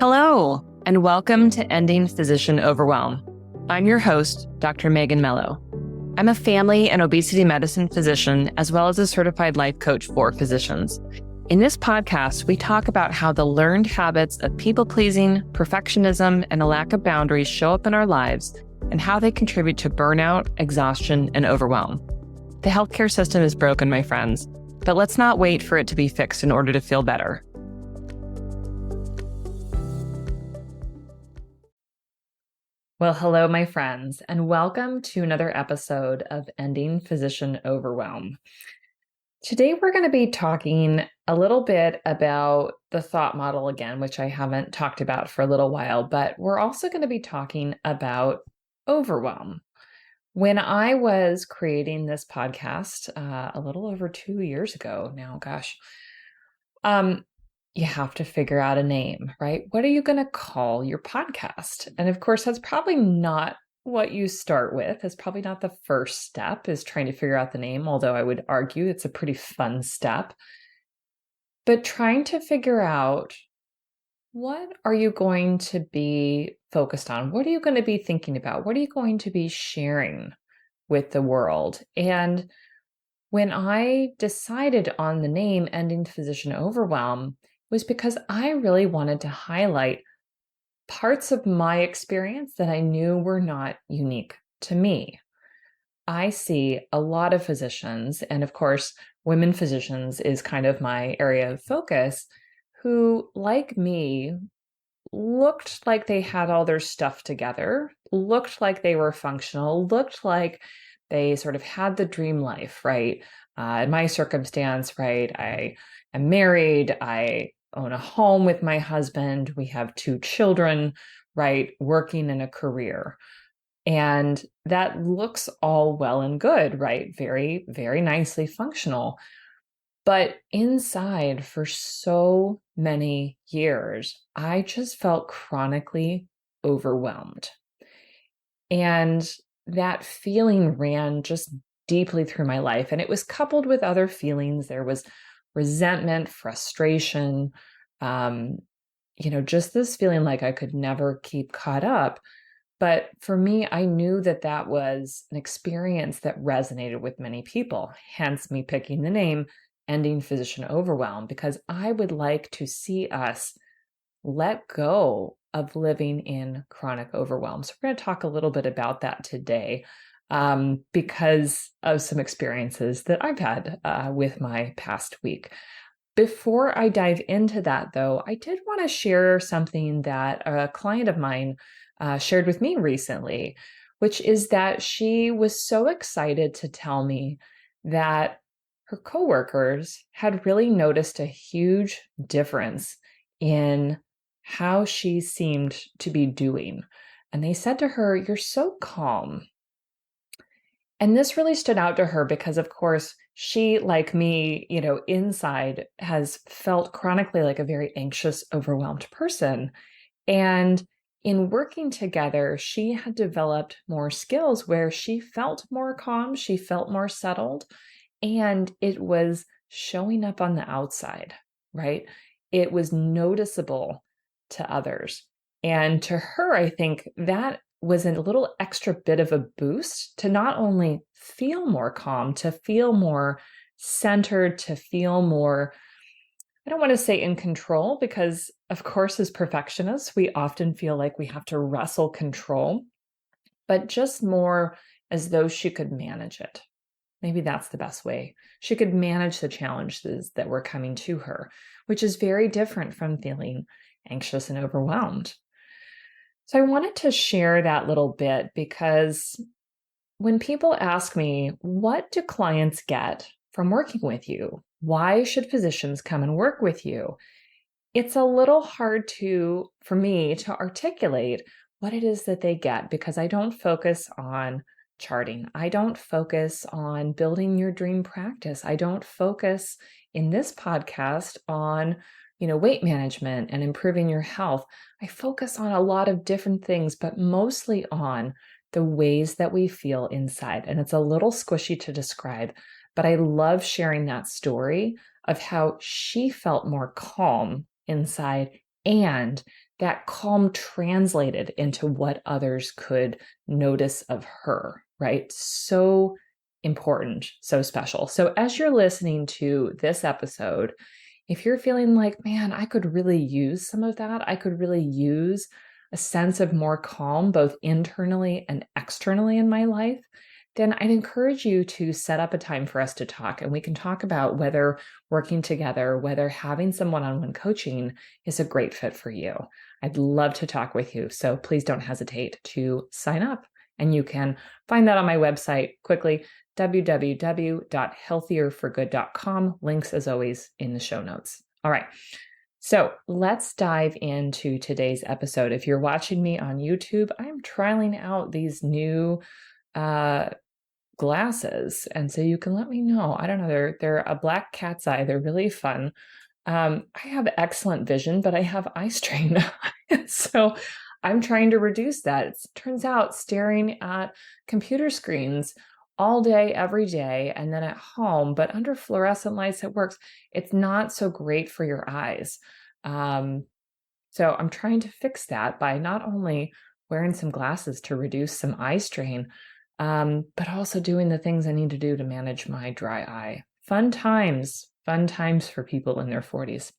Hello, and welcome to Ending Physician Overwhelm. I'm your host, Dr. Megan Mello. I'm a family and obesity medicine physician, as well as a certified life coach for physicians. In this podcast, we talk about how the learned habits of people-pleasing, perfectionism, and a lack of boundaries show up in our lives and how they contribute to burnout, exhaustion, and overwhelm. The healthcare system is broken, my friends, but let's not wait for it to be fixed in order to feel better. Well, hello, my friends, and welcome to another episode of Ending Physician Overwhelm. Today, we're going to be talking a little bit about the thought model again, which I haven't talked about for a little while, but we're also going to be talking about overwhelm. When I was creating this podcast a little over 2 years ago now, you have to figure out a name, right? What are you going to call your podcast? And of course, that's probably not what you start with. It's probably not the first step is trying to figure out the name, although I would argue it's a pretty fun step. But trying to figure out, what are you going to be focused on? What are you going to be thinking about? What are you going to be sharing with the world? And when I decided on the name Ending Physician Overwhelm, was because I really wanted to highlight parts of my experience that I knew were not unique to me. I see a lot of physicians, and of course, women physicians is kind of my area of focus, who, like me, looked like they had all their stuff together, looked like they were functional, looked like they sort of had the dream life, right? In my circumstance, right, I am married, I own a home with my husband, we have 2 children, right, working in a career. And that looks all well and good, right? Very, very nicely functional. But inside, for so many years, I just felt chronically overwhelmed. And that feeling ran just deeply through my life. And it was coupled with other feelings. There was resentment, frustration, just this feeling like I could never keep caught up. But for me, I knew that that was an experience that resonated with many people, hence me picking the name Ending Physician Overwhelm, because I would like to see us let go of living in chronic overwhelm. So we're going to talk a little bit about that today because of some experiences that I've had with my past week. Before I dive into that, though, I did want to share something that a client of mine shared with me recently, which is that she was so excited to tell me that her coworkers had really noticed a huge difference in how she seemed to be doing. And they said to her, "You're so calm." And this really stood out to her because, of course, she, like me, inside has felt chronically like a very anxious, overwhelmed person. And in working together, she had developed more skills where she felt more calm, she felt more settled, and it was showing up on the outside, right? It was noticeable to others. And to her, I think that was a little extra bit of a boost to not only feel more calm, to feel more centered, to feel more, I don't want to say in control, because of course, as perfectionists, we often feel like we have to wrestle control, but just more as though she could manage it. Maybe that's the best way. She could manage the challenges that were coming to her, which is very different from feeling anxious and overwhelmed. So I wanted to share that little bit because when people ask me, what do clients get from working with you? Why should physicians come and work with you? It's a little hard for me to articulate what it is that they get because I don't focus on charting. I don't focus on building your dream practice. I don't focus in this podcast on, weight management and improving your health. I focus on a lot of different things, but mostly on the ways that we feel inside. And it's a little squishy to describe, but I love sharing that story of how she felt more calm inside and that calm translated into what others could notice of her, right? So important, so special. So as you're listening to this episode, if you're feeling like, man, I could really use some of that, I could really use a sense of more calm, both internally and externally in my life, then I'd encourage you to set up a time for us to talk. And we can talk about whether working together, whether having some one-on-one coaching is a great fit for you. I'd love to talk with you. So please don't hesitate to sign up. And you can find that on my website quickly, www.healthierforgood.com. Links, as always, in the show notes. All right. So let's dive into today's episode. If you're watching me on YouTube, I'm trialing out these new glasses. And so you can let me know. I don't know. They're a black cat's eye. They're really fun. I have excellent vision, but I have eye strain. So I'm trying to reduce that. It turns out staring at computer screens all day, every day, and then at home, but under fluorescent lights at work, it's not so great for your eyes. So I'm trying to fix that by not only wearing some glasses to reduce some eye strain, but also doing the things I need to do to manage my dry eye. Fun times for people in their 40s.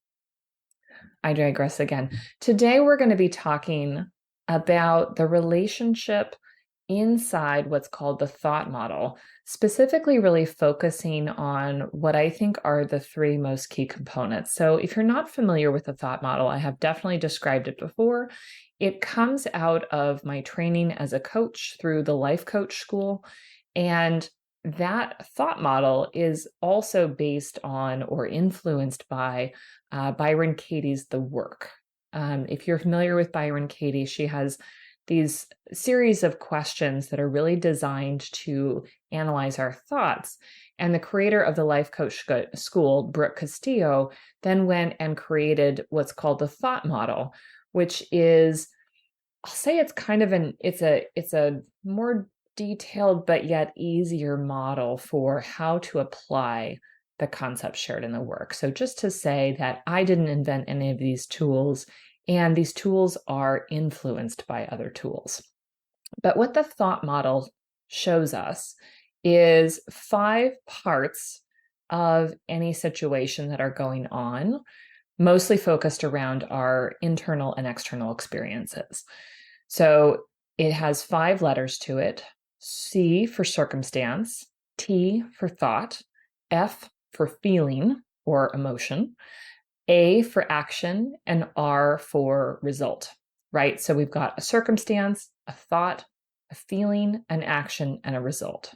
I digress again. Today, we're going to be talking about the relationship inside what's called the thought model, specifically really focusing on what I think are the three most key components. So if you're not familiar with the thought model, I have definitely described it before. It comes out of my training as a coach through the Life Coach School. And that thought model is also based on or influenced by Byron Katie's The Work. If you're familiar with Byron Katie, she has these series of questions that are really designed to analyze our thoughts. And the creator of the Life Coach School, Brooke Castillo, then went and created what's called the thought model, which is, I'll say it's kind of it's a more detailed but yet easier model for how to apply the concepts shared in the work. So just to say that I didn't invent any of these tools, and these tools are influenced by other tools. But what the thought model shows us is 5 parts of any situation that are going on, mostly focused around our internal and external experiences. So it has 5 letters to it: C for circumstance, T for thought, F for feeling or emotion, A for action, and R for result, right? So we've got a circumstance, a thought, a feeling, an action, and a result.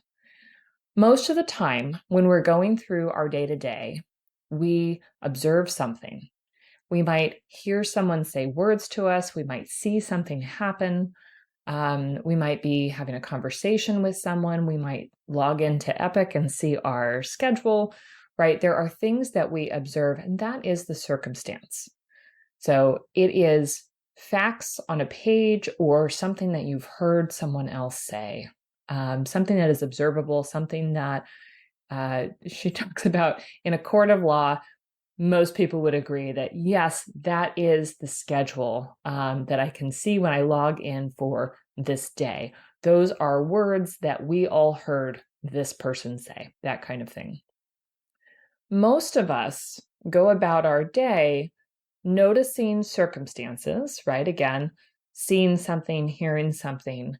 Most of the time, when we're going through our day-to-day, we observe something. We might hear someone say words to us. We might see something happen. We might be having a conversation with someone. We might log into Epic and see our schedule, right? There are things that we observe, and that is the circumstance. So it is facts on a page or something that you've heard someone else say, something that is observable, something that she talks about in a court of law. Most people would agree that, yes, that is the schedule that I can see when I log in for this day. Those are words that we all heard this person say, that kind of thing. Most of us go about our day noticing circumstances, right? Again, seeing something, hearing something,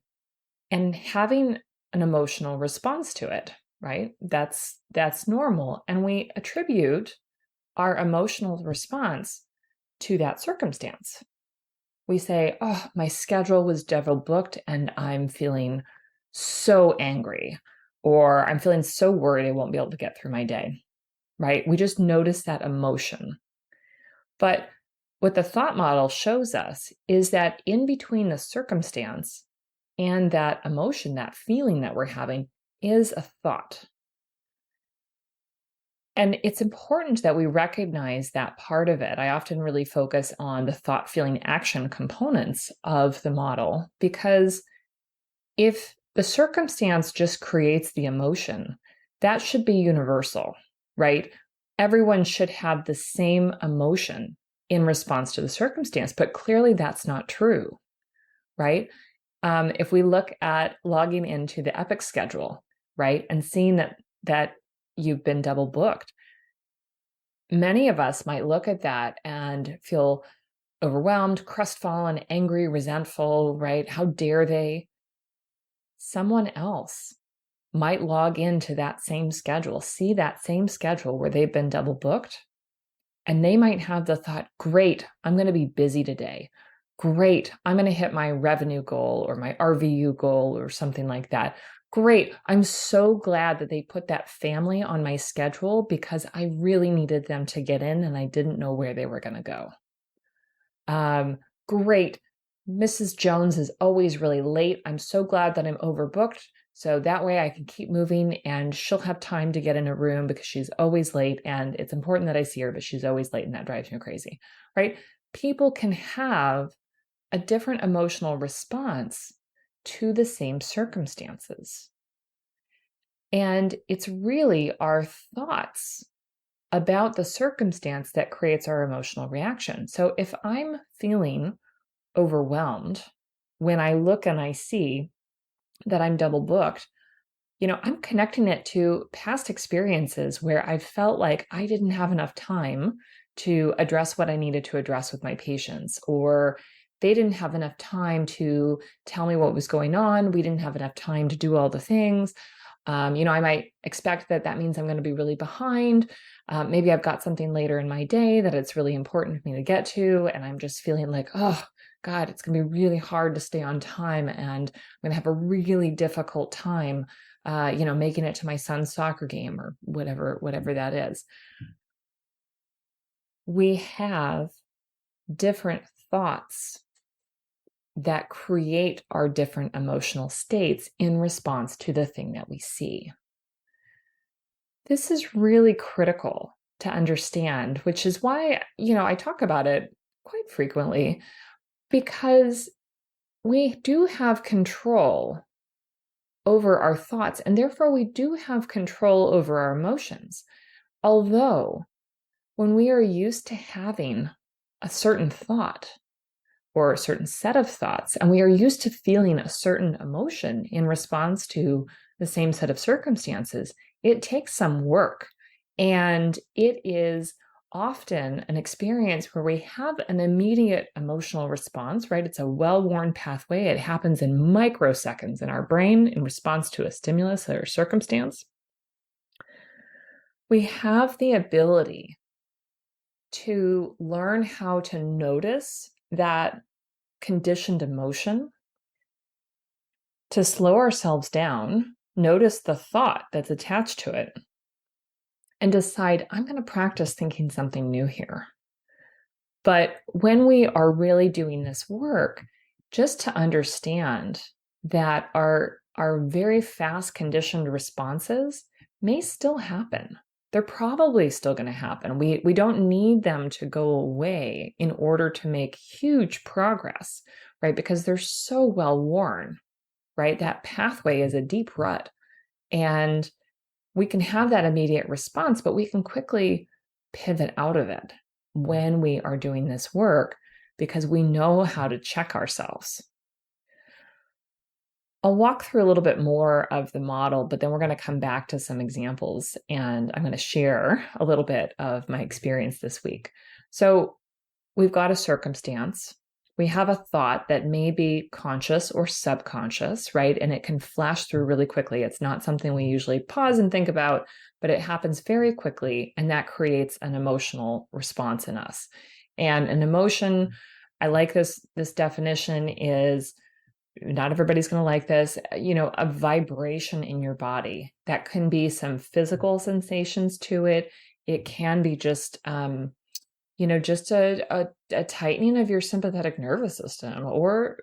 and having an emotional response to it, right? That's normal. And we attribute our emotional response to that circumstance. We say, oh, my schedule was double booked and I'm feeling so angry, or I'm feeling so worried I won't be able to get through my day, right? We just notice that emotion. But what the thought model shows us is that in between the circumstance and that emotion, that feeling that we're having, is a thought. And it's important that we recognize that part of it. I often really focus on the thought, feeling, action components of the model, because if the circumstance just creates the emotion, that should be universal, right? Everyone should have the same emotion in response to the circumstance. But clearly that's not true, right? If we look at logging into the Epic schedule, right, and seeing that you've been double booked, many of us might look at that and feel overwhelmed, crestfallen, angry, resentful, right? How dare they? Someone else might log into that same schedule, see that same schedule where they've been double booked, and they might have the thought, great, I'm going to be busy today. Great, I'm going to hit my revenue goal or my RVU goal or something like that. Great, I'm so glad that they put that family on my schedule because I really needed them to get in and I didn't know where they were going to go. Great, Mrs. Jones is always really late. I'm so glad that I'm overbooked. So that way I can keep moving and she'll have time to get in a room because she's always late. And it's important that I see her, but she's always late and that drives me crazy, right? People can have a different emotional response to the same circumstances. And it's really our thoughts about the circumstance that creates our emotional reaction. So if I'm feeling overwhelmed when I look and I see that I'm double booked, I'm connecting it to past experiences where I felt like I didn't have enough time to address what I needed to address with my patients, or they didn't have enough time to tell me what was going on. We didn't have enough time to do all the things. I might expect that means I'm going to be really behind. Maybe I've got something later in my day that it's really important for me to get to. And I'm just feeling like, oh, God, it's going to be really hard to stay on time. And I'm going to have a really difficult time, making it to my son's soccer game or whatever that is. We have different thoughts that create our different emotional states in response to the thing that we see. This is really critical to understand, which is why, I talk about it quite frequently, because we do have control over our thoughts, and therefore we do have control over our emotions. Although, when we are used to having a certain thought or a certain set of thoughts, and we are used to feeling a certain emotion in response to the same set of circumstances, it takes some work. And it is often an experience where we have an immediate emotional response, right? It's a well-worn pathway. It happens in microseconds in our brain in response to a stimulus or circumstance. We have the ability to learn how to notice that conditioned emotion, to slow ourselves down, notice the thought that's attached to it, and decide, I'm going to practice thinking something new here. But when we are really doing this work, just to understand that our very fast conditioned responses may still happen. They're probably still going to happen. We don't need them to go away in order to make huge progress, right? Because they're so well worn, right? That pathway is a deep rut. And we can have that immediate response, but we can quickly pivot out of it when we are doing this work because we know how to check ourselves. I'll walk through a little bit more of the model, but then we're going to come back to some examples and I'm going to share a little bit of my experience this week. So we've got a circumstance. We have a thought that may be conscious or subconscious, right? And it can flash through really quickly. It's not something we usually pause and think about, but it happens very quickly. And that creates an emotional response in us. And an emotion, I like this definition, is, not everybody's going to like this, a vibration in your body. That can be some physical sensations to it. It can be just, just a tightening of your sympathetic nervous system, or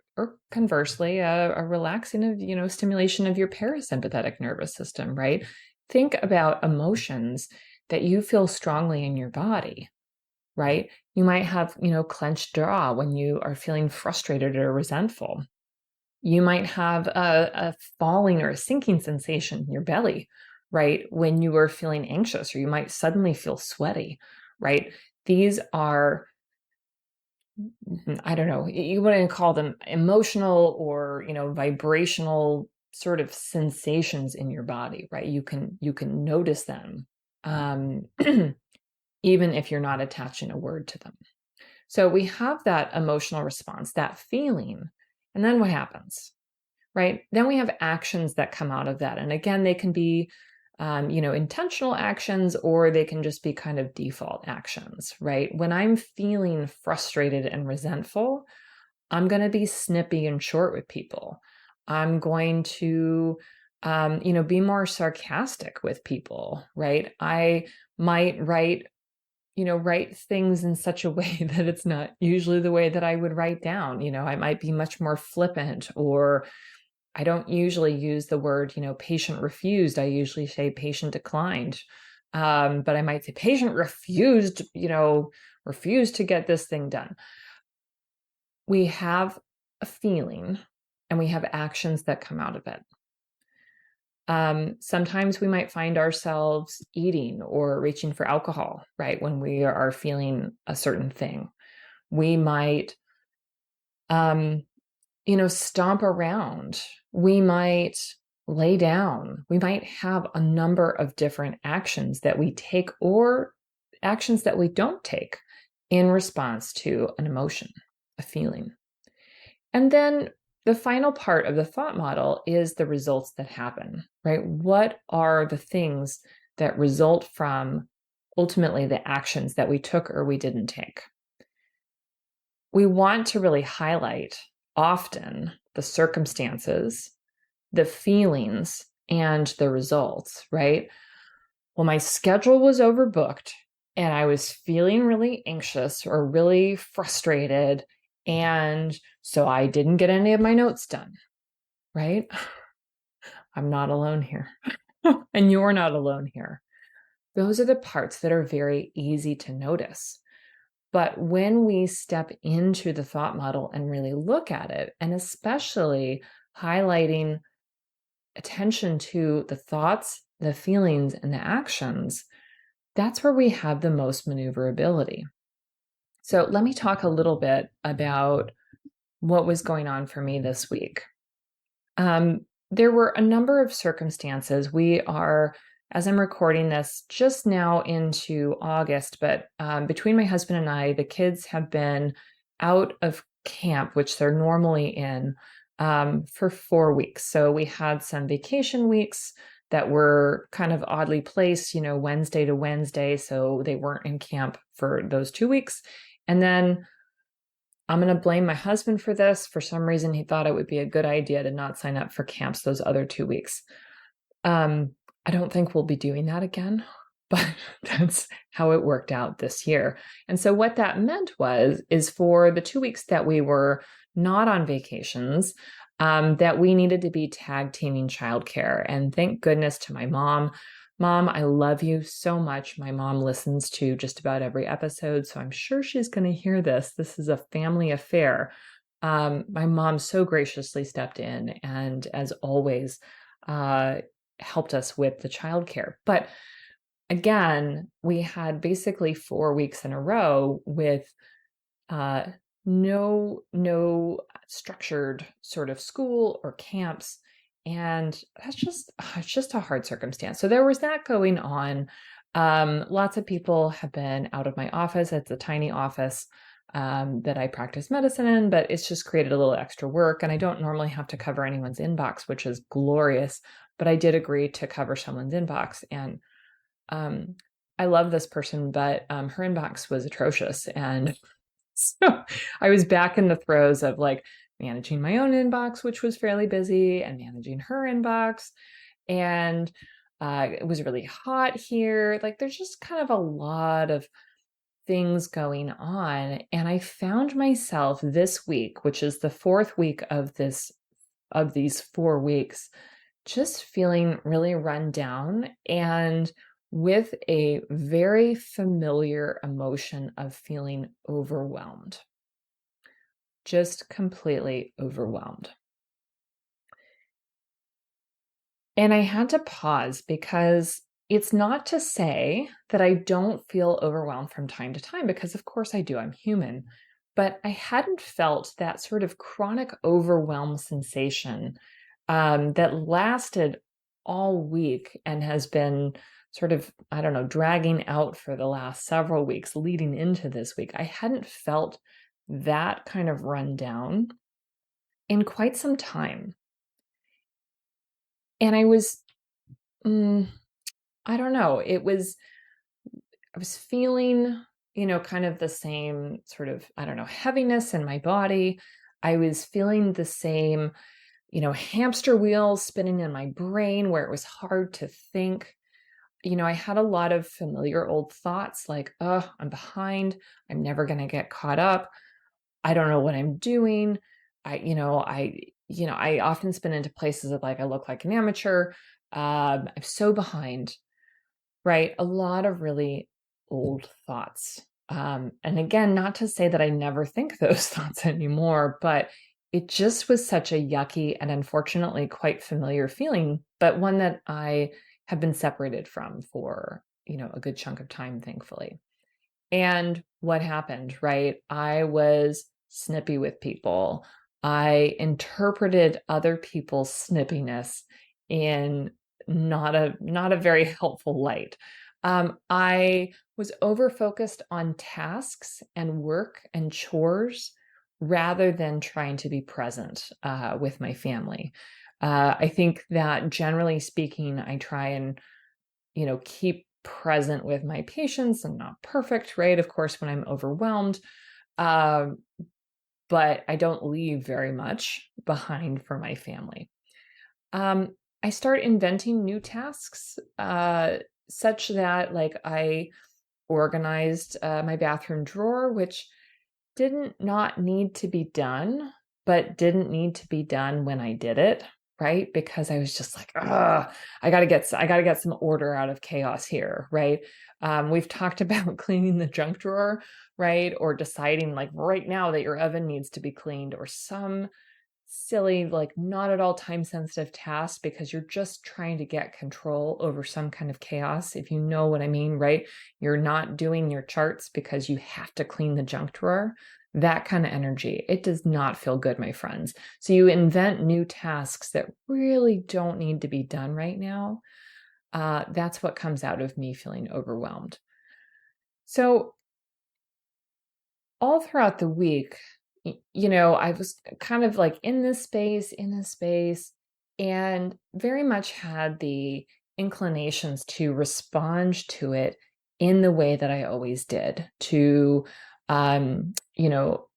conversely, a relaxing of, stimulation of your parasympathetic nervous system, right? Think about emotions that you feel strongly in your body, right? You might have, clenched jaw when you are feeling frustrated or resentful. You might have a falling or a sinking sensation in your belly, right? When you are feeling anxious, or you might suddenly feel sweaty, right? These are I don't know, you wouldn't call them emotional or, vibrational sort of sensations in your body, right? You can notice them, um, even if you're not attaching a word to them. So we have that emotional response, that feeling, and then what happens? Right? Then we have actions that come out of that. And again, they can be, intentional actions, or they can just be kind of default actions, right? When I'm feeling frustrated and resentful, I'm going to be snippy and short with people. I'm going to, be more sarcastic with people, right? I might write things in such a way that it's not usually the way that I would write down. I might be much more flippant, or I don't usually use the word, patient refused. I usually say patient declined. But I might say patient refused to get this thing done. We have a feeling and we have actions that come out of it. Sometimes we might find ourselves eating or reaching for alcohol, right? When we are feeling a certain thing. We might, stomp around. We might lay down. We might have a number of different actions that we take or actions that we don't take in response to an emotion, a feeling. And then the final part of the thought model is the results that happen, right? What are the things that result from ultimately the actions that we took or we didn't take? We want to really highlight often the circumstances, the feelings, and the results, right? Well, my schedule was overbooked and I was feeling really anxious or really frustrated. And so I didn't get any of my notes done, right? I'm not alone here. And you're not alone here. Those are the parts that are very easy to notice. But when we step into the thought model and really look at it, and especially highlighting attention to the thoughts, the feelings, and the actions, that's where we have the most maneuverability. So let me talk a little bit about what was going on for me this week. There were a number of circumstances. We are, as I'm recording this, just now into August, but between my husband and I, the kids have been out of camp, which they're normally in, for 4 weeks. So we had some vacation weeks that were kind of oddly placed, Wednesday to Wednesday. So they weren't in camp for those 2 weeks. And then I'm going to blame my husband for this. For some reason, he thought it would be a good idea to not sign up for camps those other 2 weeks. I don't think we'll be doing that again, but that's how it worked out this year. And so what that meant is for the 2 weeks that we were not on vacations, that we needed to be tag teaming childcare. And thank goodness to my mom. Mom, I love you so much. My mom listens to just about every episode, so I'm sure she's going to hear this. This is a family affair. My mom so graciously stepped in and, as always, helped us with the childcare. But again, we had basically 4 weeks in a row with no structured sort of school or camps. And it's just a hard circumstance. So there was that going on. Lots of people have been out of my office. It's a tiny office that I practice medicine in, but it's just created a little extra work. And I don't normally have to cover anyone's inbox, which is glorious. But I did agree to cover someone's inbox. And I love this person, but her inbox was atrocious. And so I was back in the throes of like managing my own inbox, which was fairly busy, and managing her inbox. And it was really hot here. Like there's just kind of a lot of things going on. And I found myself this week, which is the 4th week of these 4 weeks, just feeling really run down and with a very familiar emotion of feeling overwhelmed, just completely overwhelmed. And I had to pause because it's not to say that I don't feel overwhelmed from time to time, because of course I do. I'm human. but I hadn't felt that sort of chronic overwhelm sensation that lasted all week and has been sort of, I don't know, dragging out for the last several weeks leading into this week. I hadn't felt that kind of run down in quite some time. And I was, I don't know, I was feeling, kind of the same sort of, I don't know, heaviness in my body. I was feeling the same, hamster wheels spinning in my brain where it was hard to think. I had a lot of familiar old thoughts like, oh, I'm behind. I'm never going to get caught up. I don't know what I'm doing. I often spin into places of like, I look like an amateur. I'm so behind, right? A lot of really old thoughts. And again, not to say that I never think those thoughts anymore, but it just was such a yucky and unfortunately quite familiar feeling, but one that I have been separated from for, a good chunk of time, thankfully. And what happened, right? I was snippy with people. I interpreted other people's snippiness in not a very helpful light. I was over focused on tasks and work and chores rather than trying to be present with my family. I think that generally speaking, I try and keep present with my patients. I'm not perfect, right? Of course, when I'm overwhelmed, um, but I don't leave very much behind for my family. I start inventing new tasks, such that like I organized my bathroom drawer, which didn't not need to be done, but didn't need to be done when I did it, right? Because I was just like, I gotta get some order out of chaos here, right? We've talked about cleaning the junk drawer, right? Or deciding like right now that your oven needs to be cleaned, or some silly, like not at all time sensitive task because you're just trying to get control over some kind of chaos, if you know what I mean, right? You're not doing your charts because you have to clean the junk drawer. That kind of energy, it does not feel good, my friends. So you invent new tasks that really don't need to be done right now. That's what comes out of me feeling overwhelmed. So all throughout the week, I was kind of like in this space, and very much had the inclinations to respond to it in the way that I always did, to,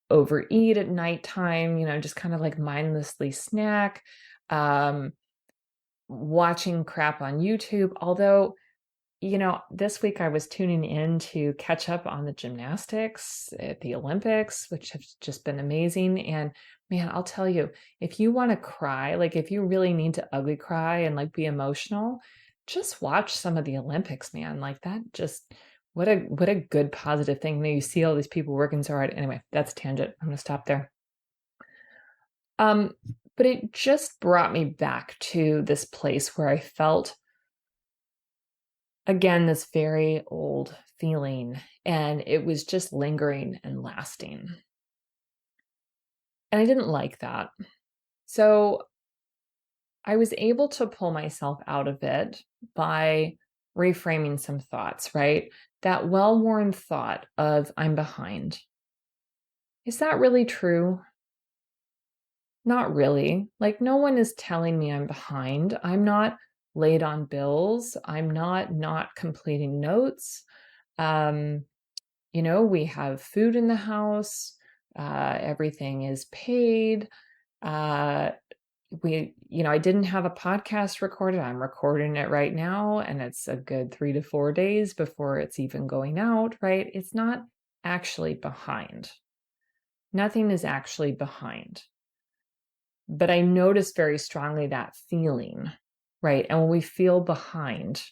overeat at nighttime, just kind of like mindlessly snack, um, watching crap on YouTube. Although this week I was tuning in to catch up on the gymnastics at the Olympics, which have just been amazing. And man, I'll tell you, if you want to cry, like if you really need to ugly cry and like be emotional, just watch some of the Olympics, man. Like that just what a good positive thing. You see all these people working so hard. Anyway, that's a tangent. I'm gonna stop there. Um, but it just brought me back to this place where I felt again, this very old feeling, and it was just lingering and lasting. And I didn't like that. So I was able to pull myself out of it by reframing some thoughts, right? That well worn thought of I'm behind. Is that really true? Not really. Like, no one is telling me I'm behind. I'm not late on bills. I'm not completing notes. Um, we have food in the house. Everything is paid. Uh, I didn't have a podcast recorded. I'm recording it right now, and it's a good 3 to 4 days before it's even going out, right? It's not actually behind. Nothing is actually behind. But I noticed very strongly that feeling, right? And when we feel behind,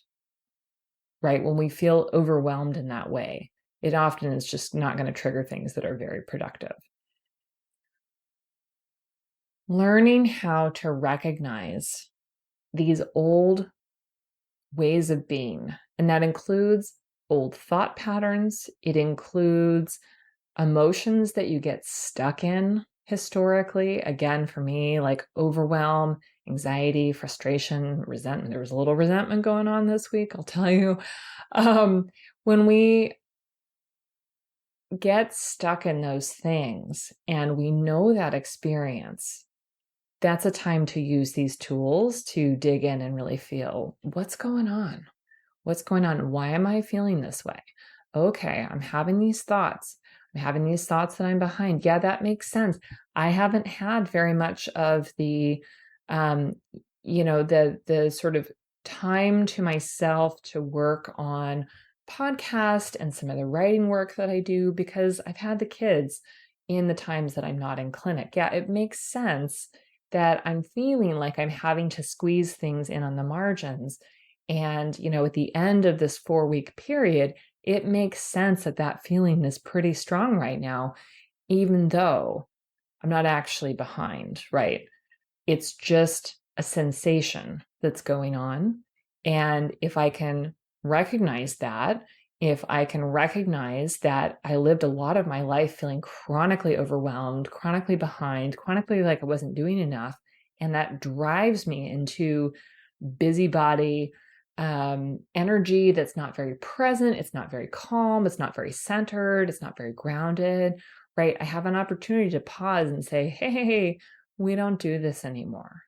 right? When we feel overwhelmed in that way, it often is just not going to trigger things that are very productive. Learning how to recognize these old ways of being, and that includes old thought patterns, it includes emotions that you get stuck in historically, again, for me, like overwhelm, anxiety, frustration, resentment. There was a little resentment going on this week, I'll tell you. When we get stuck in those things and we know that experience, that's a time to use these tools to dig in and really feel what's going on. What's going on? Why am I feeling this way? Okay, I'm having these thoughts. I'm having these thoughts that I'm behind. Yeah, that makes sense. I haven't had very much of the, um, the sort of time to myself to work on podcast and some of the writing work that I do because I've had the kids in the times that I'm not in clinic. Yeah, it makes sense that I'm feeling like I'm having to squeeze things in on the margins. And, at the end of this 4-week period, it makes sense that that feeling is pretty strong right now, even though I'm not actually behind, right? It's just a sensation that's going on. And if I can recognize that, if I can recognize that I lived a lot of my life feeling chronically overwhelmed, chronically behind, chronically like I wasn't doing enough, and that drives me into busybody energy that's not very present, it's not very calm, it's not very centered, it's not very grounded, right? I have an opportunity to pause and say, hey, we don't do this anymore.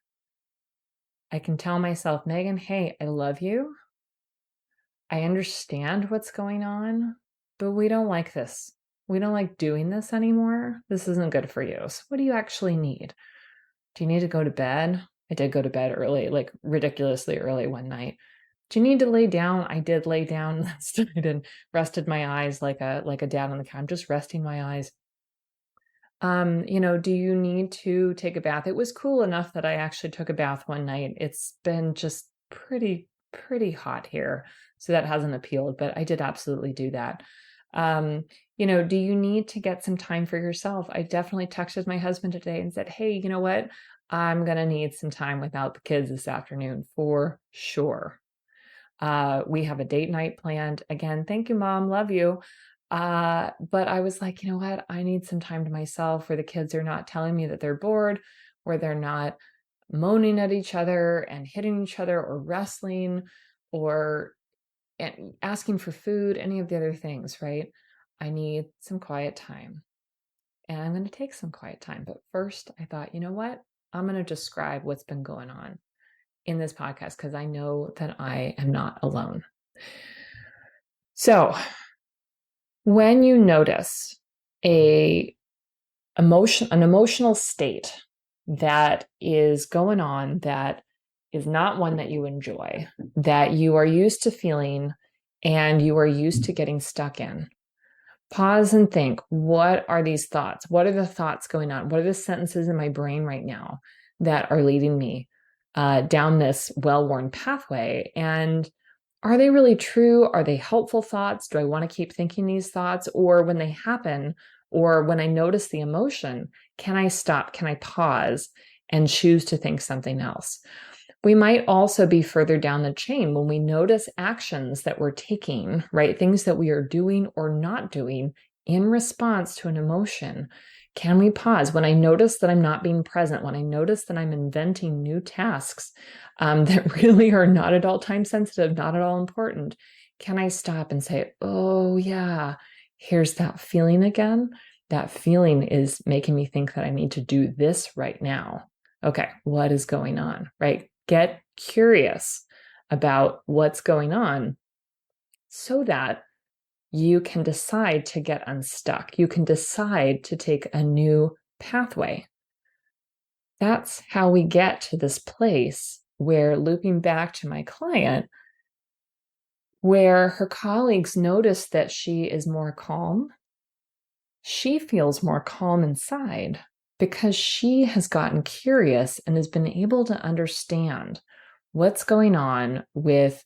I can tell myself, Megan, hey, I love you. I understand what's going on, but we don't like this. We don't like doing this anymore. This isn't good for you. So what do you actually need? Do you need to go to bed? I did go to bed early, like ridiculously early one night. Do you need to lay down? I did lay down last night and rested my eyes like a dad on the couch. I'm just resting my eyes. Do you need to take a bath? It was cool enough that I actually took a bath one night. It's been just pretty hot here, so that hasn't appealed, but I did absolutely do that. Do you need to get some time for yourself? I definitely texted my husband today and said, hey, you know what? I'm gonna need some time without the kids this afternoon for sure. We have a date night planned. Again, thank you, Mom. Love you. But I was like, you know what? I need some time to myself where the kids are not telling me that they're bored, where they're not moaning at each other and hitting each other or wrestling or asking for food, any of the other things, right? I need some quiet time. And I'm going to take some quiet time. But first, I thought, you know what? I'm going to describe what's been going on in this podcast because I know that I am not alone. So, when you notice an emotional state that is going on that is not one that you enjoy, that you are used to feeling and you are used to getting stuck in, pause and think, what are these thoughts? What are the thoughts going on? What are the sentences in my brain right now that are leading me down this well-worn pathway? And are they really true? Are they helpful thoughts? Do I want to keep thinking these thoughts? Or when they happen, or when I notice the emotion, can I stop? Can I pause and choose to think something else? We might also be further down the chain when we notice actions that we're taking, right? Things that we are doing or not doing in response to an emotion. Can we pause? When I notice that I'm not being present, when I notice that I'm inventing new tasks that really are not at all time sensitive, not at all important, can I stop and say, oh, yeah, here's that feeling again? That feeling is making me think that I need to do this right now. Okay, what is going on, right? Get curious about what's going on so that you can decide to get unstuck. You can decide to take a new pathway. That's how we get to this place where, looping back to my client, where her colleagues notice that she is more calm. She feels more calm inside because she has gotten curious and has been able to understand what's going on with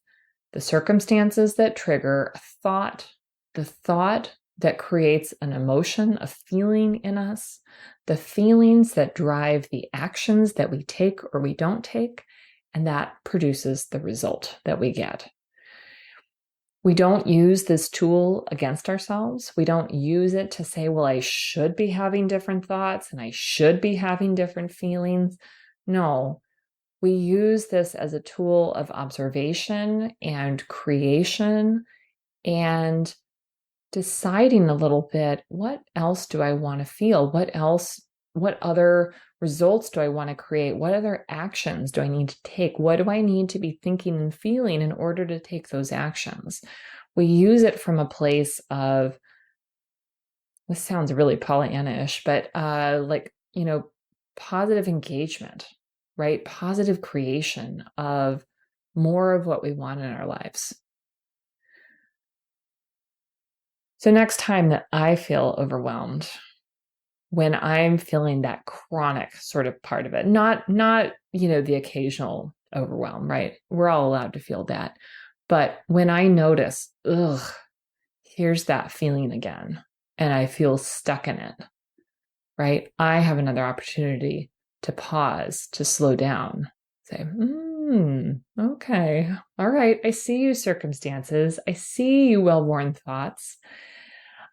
the circumstances that trigger a thought, the thought that creates an emotion, a feeling in us, the feelings that drive the actions that we take or we don't take, and that produces the result that we get. We don't use this tool against ourselves. We don't use it to say, well, I should be having different thoughts and I should be having different feelings. No, we use this as a tool of observation and creation and deciding a little bit, what else do I want to feel? What other results do I want to create? What other actions do I need to take? What do I need to be thinking and feeling in order to take those actions? We use it from a place of, this sounds really Pollyanna-ish, but positive engagement, right? Positive creation of more of what we want in our lives. So next time that I feel overwhelmed, when I'm feeling that chronic sort of part of it, not the occasional overwhelm, right? We're all allowed to feel that. But when I notice, here's that feeling again, and I feel stuck in it, right? I have another opportunity to pause, to slow down, say, okay, all right, I see you circumstances. I see you well-worn thoughts.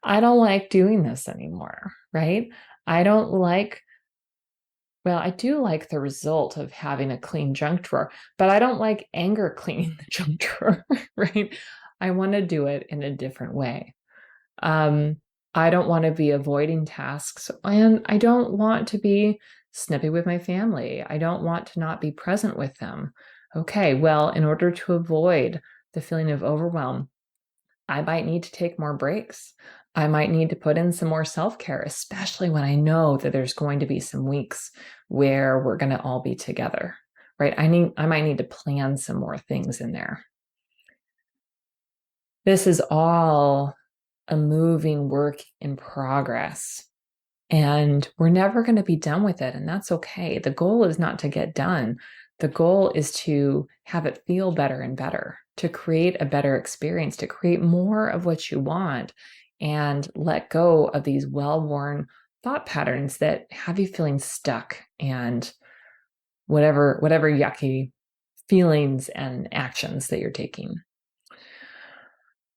I don't like doing this anymore, right? I do like the result of having a clean junk drawer, but I don't like anger cleaning the junk drawer, right? I want to do it in a different way. I don't want to be avoiding tasks, and I don't want to be snippy with my family. I don't want to not be present with them. Okay, well, in order to avoid the feeling of overwhelm, I might need to take more breaks. I might need to put in some more self-care, especially when I know that there's going to be some weeks where we're going to all be together, right? I might need to plan some more things in there. This is all a moving work in progress, and we're never going to be done with it, and that's okay. The goal is not to get done. The goal is to have it feel better and better, to create a better experience, to create more of what you want, and let go of these well-worn thought patterns that have you feeling stuck and whatever yucky feelings and actions that you're taking.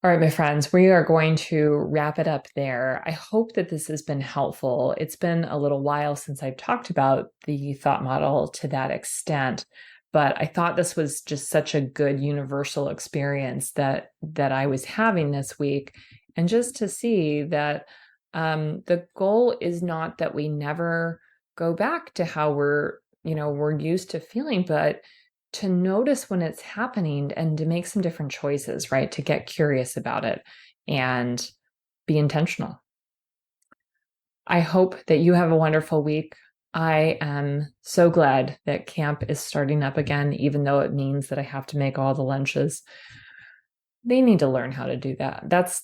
All right, my friends, we are going to wrap it up there. I hope that this has been helpful. It's been a little while since I've talked about the thought model to that extent, but I thought this was just such a good universal experience that I was having this week. And just to see that the goal is not that we never go back to how we're used to feeling, but to notice when it's happening and to make some different choices, right? To get curious about it and be intentional. I hope that you have a wonderful week. I am so glad that camp is starting up again, even though it means that I have to make all the lunches. They need to learn how to do that. That's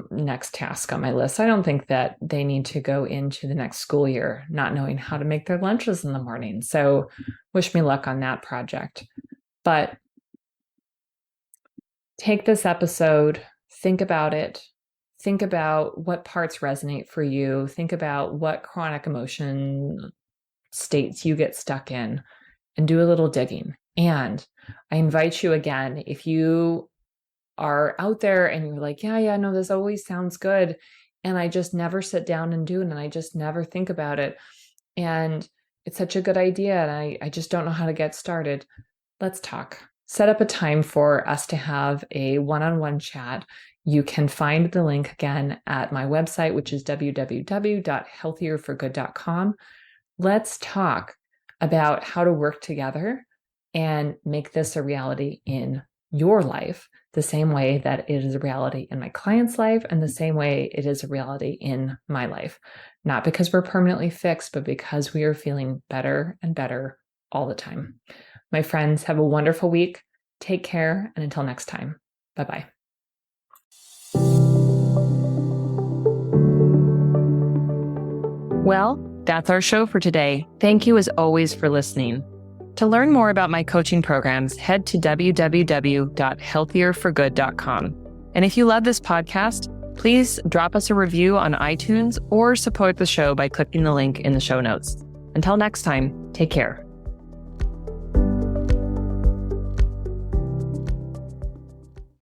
next task on my list. I don't think that they need to go into the next school year not knowing how to make their lunches in the morning. So wish me luck on that project. But take this episode, think about it, think about what parts resonate for you, think about what chronic emotion states you get stuck in, and do a little digging. And I invite you again, if you are out there and you're like, yeah, no, this always sounds good, and I just never sit down and do it, and I just never think about it, and it's such a good idea, and I just don't know how to get started. Let's talk. Set up a time for us to have a one-on-one chat. You can find the link again at my website, which is www.healthierforgood.com. Let's talk about how to work together and make this a reality in your life, the same way that it is a reality in my client's life and the same way it is a reality in my life. Not because we're permanently fixed, but because we are feeling better and better all the time. My friends, have a wonderful week. Take care, and until next time, bye-bye. Well, that's our show for today. Thank you as always for listening. To learn more about my coaching programs, head to www.healthierforgood.com. And if you love this podcast, please drop us a review on iTunes or support the show by clicking the link in the show notes. Until next time, take care.